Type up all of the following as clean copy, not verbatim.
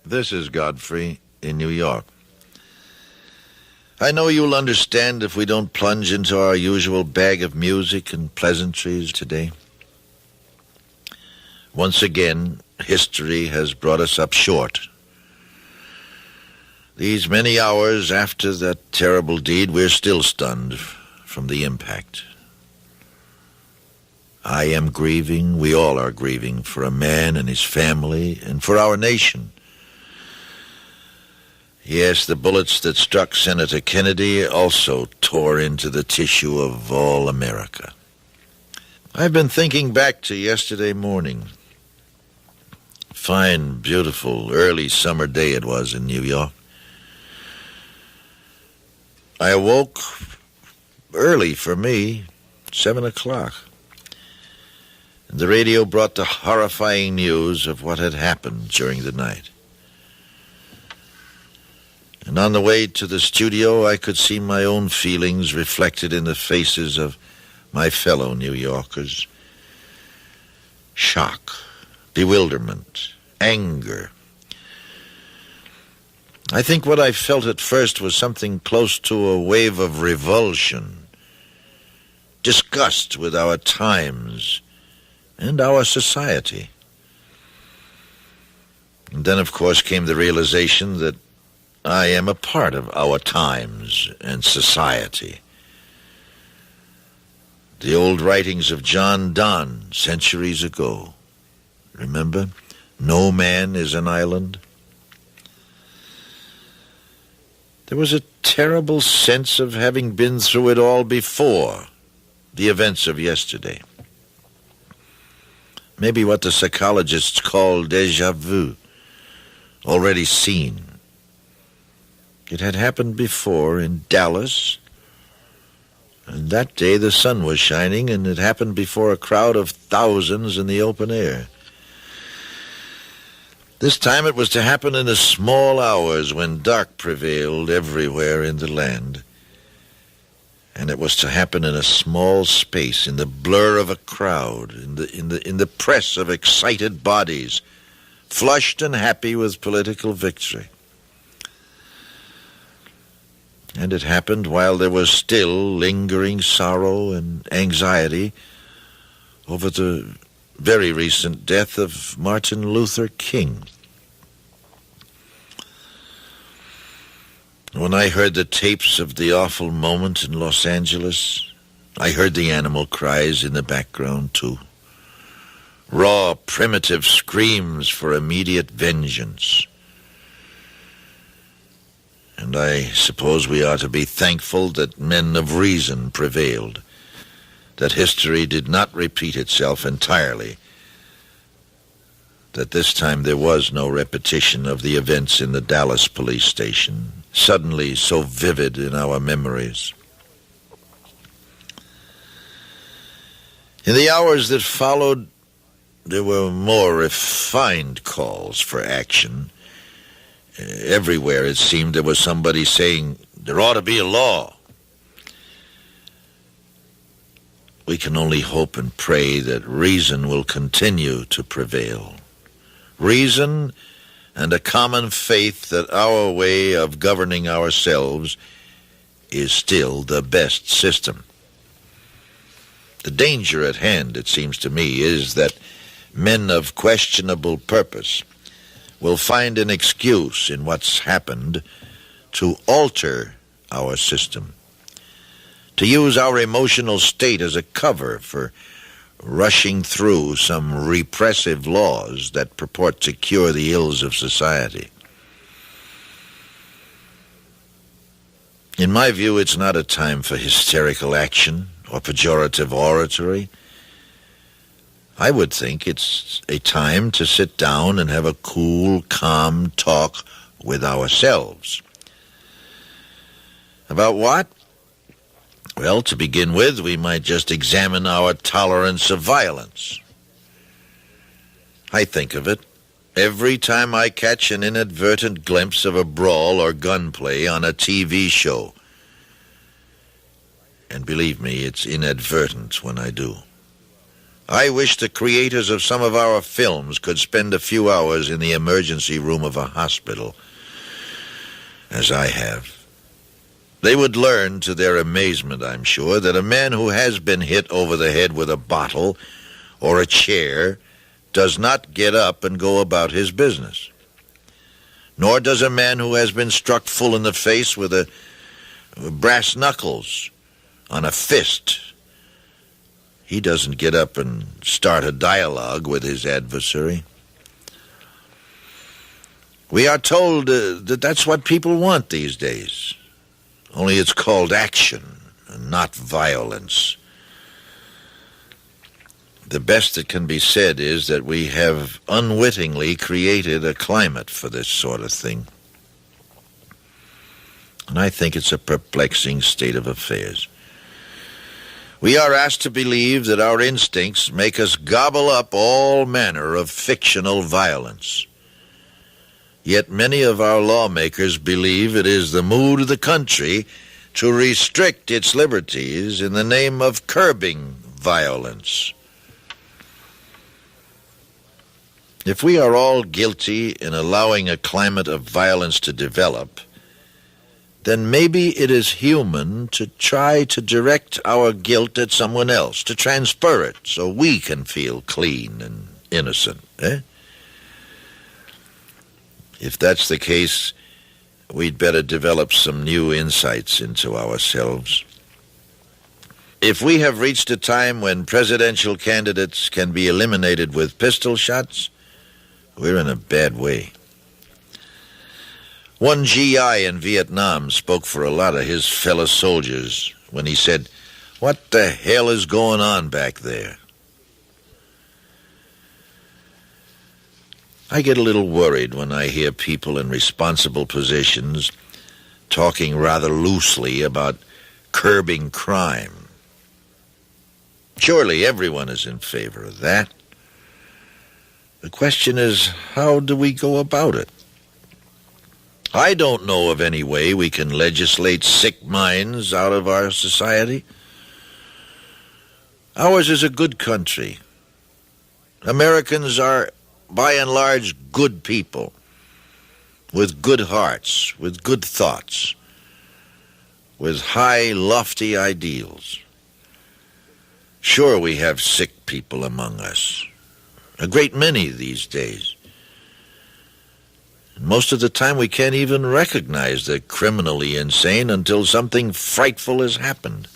This is Godfrey in New York. I know you'll understand if we don't plunge into our usual bag of music and pleasantries today. Once again, history has brought us up short. These many hours after that terrible deed, we're still stunned from the impact. I am grieving, we all are grieving, for a man and his family and for our nation. Yes, the bullets that struck Senator Kennedy also tore into the tissue of all America. I've been thinking back to yesterday morning. Fine, beautiful, early summer day it was in New York. I awoke early for me, 7 o'clock. And the radio brought the horrifying news of what had happened during the night. And on the way to the studio, I could see my own feelings reflected in the faces of my fellow New Yorkers. Shock, bewilderment, anger. I think what I felt at first was something close to a wave of revulsion, disgust with our times and our society. And then, of course, came the realization that I am a part of our times and society. The old writings of John Donne centuries ago. Remember? No man is an island. There was a terrible sense of having been through it all before the events of yesterday. Maybe what the psychologists call déjà vu, already seen. It had happened before in Dallas, and that day the sun was shining, and it happened before a crowd of thousands in the open air. This time it was to happen in the small hours when dark prevailed everywhere in the land, and it was to happen in a small space, in the blur of a crowd, in the press of excited bodies, flushed and happy with political victory. And it happened while there was still lingering sorrow and anxiety over the very recent death of Martin Luther King. When I heard the tapes of the awful moment in Los Angeles, I heard the animal cries in the background too. Raw, primitive screams for immediate vengeance. And I suppose we ought to be thankful that men of reason prevailed, that history did not repeat itself entirely, that this time there was no repetition of the events in the Dallas police station, suddenly so vivid in our memories. In the hours that followed, there were more refined calls for action. Everywhere, it seemed, there was somebody saying, there ought to be a law. We can only hope and pray that reason will continue to prevail. Reason and a common faith that our way of governing ourselves is still the best system. The danger at hand, it seems to me, is that men of questionable purpose will find an excuse in what's happened to alter our system, to use our emotional state as a cover for rushing through some repressive laws that purport to cure the ills of society. In my view, it's not a time for hysterical action or pejorative oratory. I would think it's a time to sit down and have a cool, calm talk with ourselves. About what? Well, to begin with, we might just examine our tolerance of violence. I think of it every time I catch an inadvertent glimpse of a brawl or gunplay on a TV show. And believe me, it's inadvertent when I do. I wish the creators of some of our films could spend a few hours in the emergency room of a hospital, as I have. They would learn, to their amazement, I'm sure, that a man who has been hit over the head with a bottle or a chair does not get up and go about his business. Nor does a man who has been struck full in the face with a brass knuckles on a fist. He doesn't get up and start a dialogue with his adversary. We are told that that's what people want these days. Only it's called action and not violence. The best that can be said is that we have unwittingly created a climate for this sort of thing. And I think it's a perplexing state of affairs. We are asked to believe that our instincts make us gobble up all manner of fictional violence. Yet many of our lawmakers believe it is the mood of the country to restrict its liberties in the name of curbing violence. If we are all guilty in allowing a climate of violence to develop, then maybe it is human to try to direct our guilt at someone else, to transfer it so we can feel clean and innocent, If that's the case, we'd better develop some new insights into ourselves. If we have reached a time when presidential candidates can be eliminated with pistol shots, we're in a bad way. One GI in Vietnam spoke for a lot of his fellow soldiers when he said, "What the hell is going on back there?" I get a little worried when I hear people in responsible positions talking rather loosely about curbing crime. Surely everyone is in favor of that. The question is, how do we go about it? I don't know of any way we can legislate sick minds out of our society. Ours is a good country. Americans are, by and large, good people, with good hearts, with good thoughts, with high, lofty ideals. Sure, we have sick people among us, a great many these days. Most of the time we can't even recognize the criminally insane until something frightful has happened.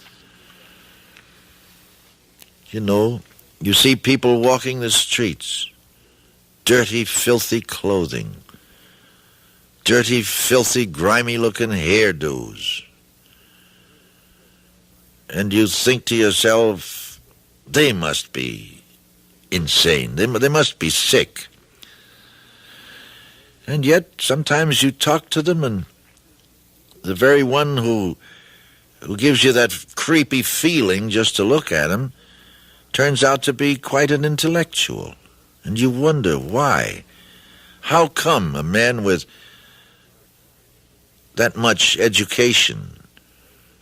You know, you see people walking the streets, dirty, filthy clothing, dirty, filthy, grimy-looking hairdos. And you think to yourself, they must be insane. They must be sick. And yet, sometimes you talk to them, and the very one who gives you that creepy feeling just to look at him turns out to be quite an intellectual. And you wonder why. How come a man with that much education,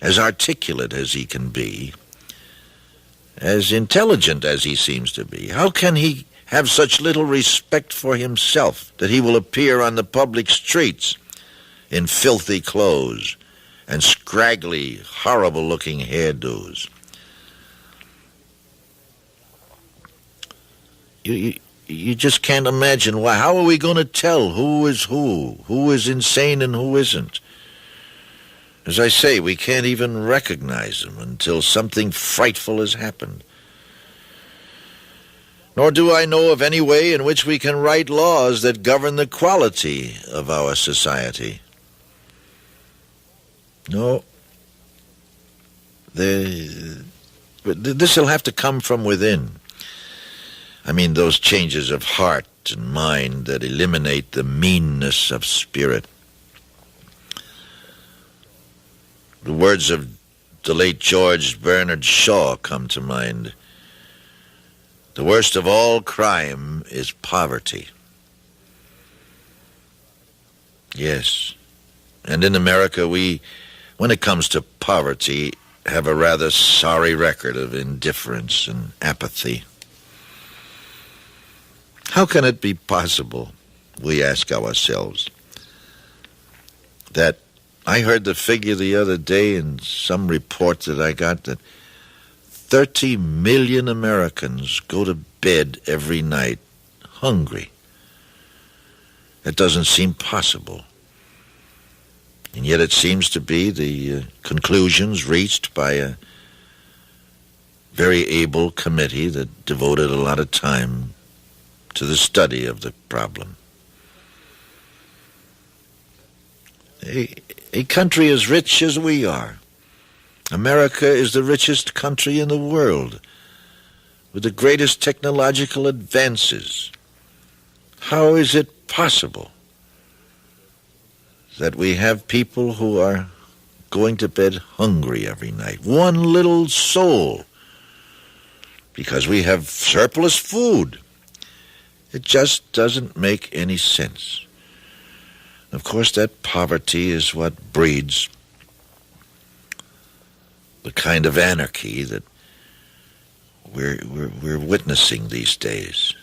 as articulate as he can be, as intelligent as he seems to be, how can he have such little respect for himself that he will appear on the public streets in filthy clothes and scraggly, horrible-looking hairdos? You just can't imagine why. How are we going to tell who is insane and who isn't? As I say, we can't even recognize them until something frightful has happened. Nor do I know of any way in which we can write laws that govern the quality of our society. No. This will have to come from within. I mean, those changes of heart and mind that eliminate the meanness of spirit. The words of the late George Bernard Shaw come to mind. The worst of all crime is poverty. Yes. And in America, we, when it comes to poverty, have a rather sorry record of indifference and apathy. How can it be possible, we ask ourselves, that I heard the figure the other day in some report that I got that 30 million Americans go to bed every night hungry. It doesn't seem possible. And yet it seems to be the conclusions reached by a very able committee that devoted a lot of time to the study of the problem. A country as rich as we are, America is the richest country in the world, with the greatest technological advances. How is it possible that we have people who are going to bed hungry every night? One little soul, because we have surplus food. It just doesn't make any sense. Of course, that poverty is what breeds the kind of anarchy that we're witnessing these days.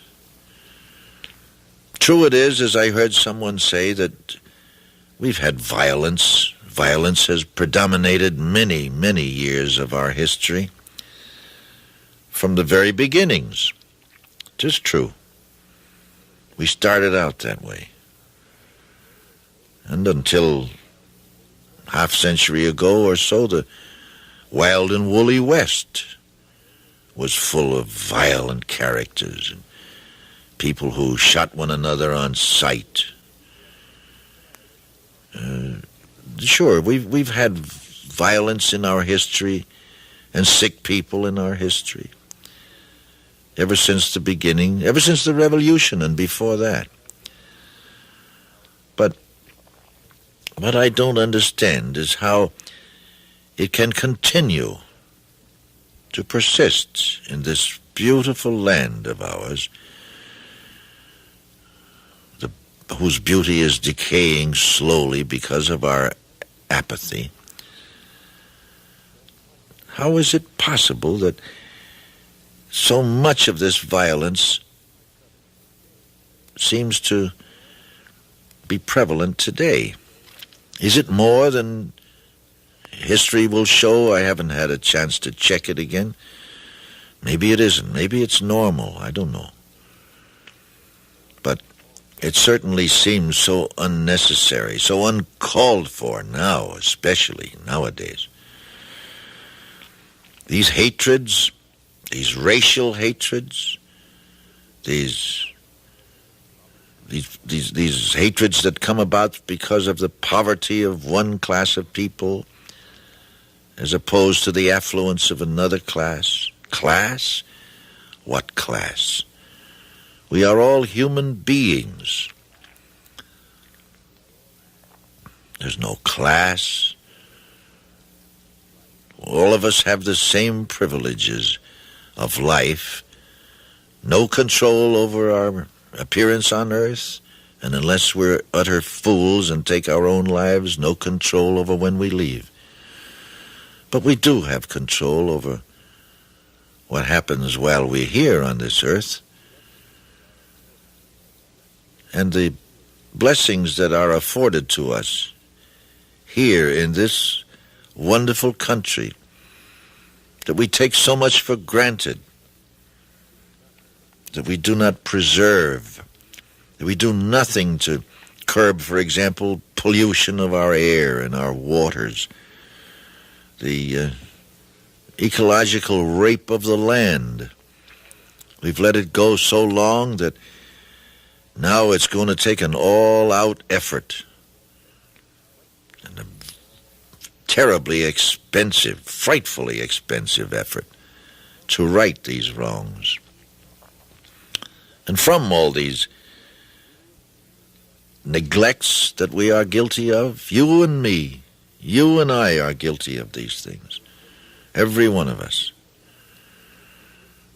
True it is, as I heard someone say, that we've had violence. Violence has predominated many, many years of our history. From the very beginnings. It is true. We started out that way. And until half century ago or so, the wild and woolly West was full of violent characters and people who shot one another on sight. Sure, we've had violence in our history and sick people in our history. Ever since the beginning, ever since the Revolution and before that. But what I don't understand is how it can continue to persist in this beautiful land of ours, whose beauty is decaying slowly because of our apathy. How is it possible that so much of this violence seems to be prevalent today? Is it more than history will show? I haven't had a chance to check it again. Maybe it isn't. Maybe it's normal. I don't know. But it certainly seems so unnecessary, so uncalled for now, especially nowadays. These hatreds, these racial hatreds, these hatreds that come about because of the poverty of one class of people as opposed to the affluence of another class. Class? What class? We are all human beings. There's no class. All of us have the same privileges of life, no control over our appearance on earth, and unless we're utter fools and take our own lives, no control over when we leave. But we do have control over what happens while we're here on this earth, and the blessings that are afforded to us here in this wonderful country that we take so much for granted, that we do not preserve, that we do nothing to curb, for example, pollution of our air and our waters, the ecological rape of the land. We've let it go so long that now it's going to take an all-out effort and a terribly expensive, frightfully expensive effort to right these wrongs. And from all these neglects that we are guilty of, you and me, you and I are guilty of these things. Every one of us.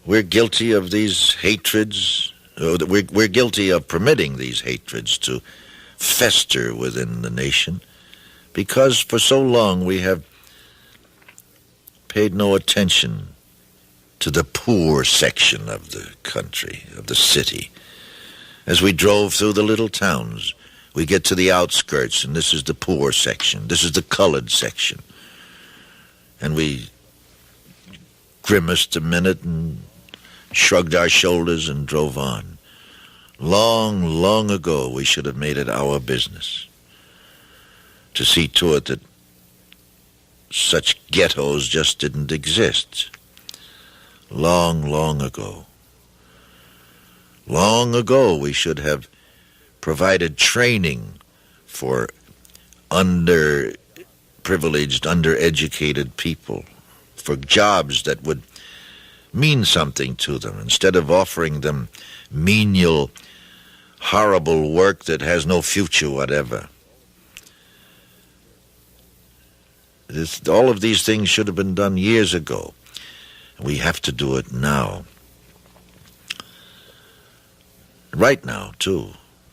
We're guilty of these hatreds. We're guilty of permitting these hatreds to fester within the nation because for so long we have paid no attention to the poor section of the country, of the city, As we drove through the little towns, we get to the outskirts, and this is the poor section. This is the colored section. And we grimaced a minute and shrugged our shoulders and drove on. Long, long ago, we should have made it our business to see to it that such ghettos just didn't exist. Long, long ago. Long ago, we should have provided training for underprivileged, undereducated people, for jobs that would mean something to them, instead of offering them menial, horrible work that has no future whatever. All of these things should have been done years ago. We have to do it now. Right now, too.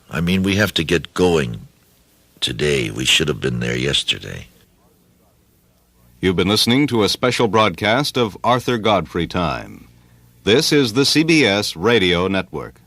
I mean, we have to get going today. We should have been there yesterday. You've been listening to a special broadcast of Arthur Godfrey Time. This is the CBS Radio Network.